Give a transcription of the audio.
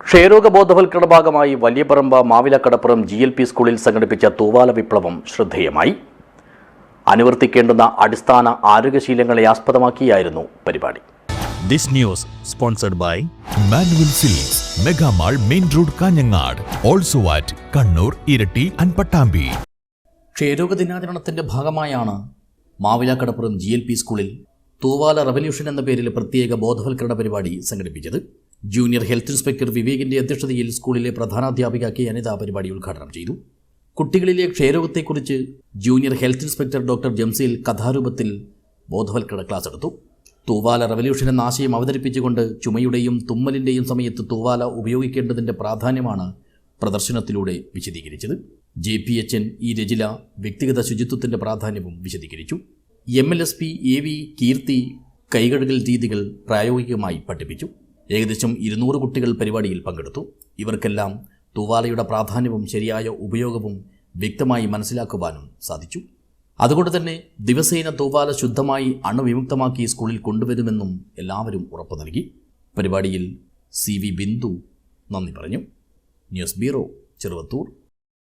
ക്ഷയരോഗ ബോധവൽക്കരണ ഭാഗമായി വലിയപറമ്പ് മാവിലക്കടപ്പുറം GLP സ്കൂളിൽ സംഘടിപ്പിച്ച തൂവാല വിപ്ലവം ശ്രദ്ധേയമായി. അനുവർത്തിക്കേണ്ടുന്ന അടിസ്ഥാന ആരോഗ്യശീലങ്ങളെ ആസ്പദമാക്കിയായിരുന്നു പരിപാടി. This news sponsored by Manual Silks, Mega Mall, Main Road, Kanyanad, also at Kannur, Irati and Pattambi. ക്ഷയരോഗ ദിനാചരണത്തിന്റെ ഭാഗമായാണ് മാവിലക്കടപ്പുറം GLP സ്കൂളിൽ തൂവാല റവല്യൂഷൻ എന്ന പേരിൽ പ്രത്യേക ബോധവൽക്കരണ പരിപാടി സംഘടിപ്പിച്ചത്. ജൂനിയർ ഹെൽത്ത് ഇൻസ്പെക്ടർ വിവേകിന്റെ അധ്യക്ഷതയിൽ സ്കൂളിലെ പ്രധാനാധ്യാപിക K. അനിത പരിപാടി ഉദ്ഘാടനം ചെയ്തു. കുട്ടികളിലെ ക്ഷയരോഗത്തെക്കുറിച്ച് ജൂനിയർ ഹെൽത്ത് ഇൻസ്പെക്ടർ ഡോക്ടർ ജംസീൽ കഥാരൂപത്തിൽ ബോധവൽക്കരണ ക്ലാസ് എടുത്തു. തൂവാല റവല്യൂഷൻ എന്ന ആശയം അവതരിപ്പിച്ചുകൊണ്ട് ചുമയുടെയും തുമ്മലിൻ്റെയും സമയത്ത് തൂവാല ഉപയോഗിക്കേണ്ടതിൻ്റെ പ്രാധാന്യമാണ് പ്രദർശനത്തിലൂടെ വിശദീകരിച്ചത്. JPHN E. രജില വ്യക്തിഗത ശുചിത്വത്തിൻ്റെ പ്രാധാന്യവും വിശദീകരിച്ചു. MLSP AV കീർത്തി കൈകഴുകൽ രീതികൾ പ്രായോഗികമായി പഠിപ്പിച്ചു. ഏകദേശം 200 കുട്ടികൾ പരിപാടിയിൽ പങ്കെടുത്തു. ഇവർക്കെല്ലാം തൂവാലയുടെ പ്രാധാന്യവും ശരിയായ ഉപയോഗവും വ്യക്തമായി മനസ്സിലാക്കുവാനും സാധിച്ചു. അതുകൊണ്ട് തന്നെ ദിവസേന തൂവാല ശുദ്ധമായി അണുവിമുക്തമാക്കി സ്കൂളിൽ കൊണ്ടുവരുമെന്നും എല്ലാവരും ഉറപ്പു നൽകി. പരിപാടിയിൽ CV ബിന്ദു നന്ദി പറഞ്ഞു. News bureau, Cheruvathur.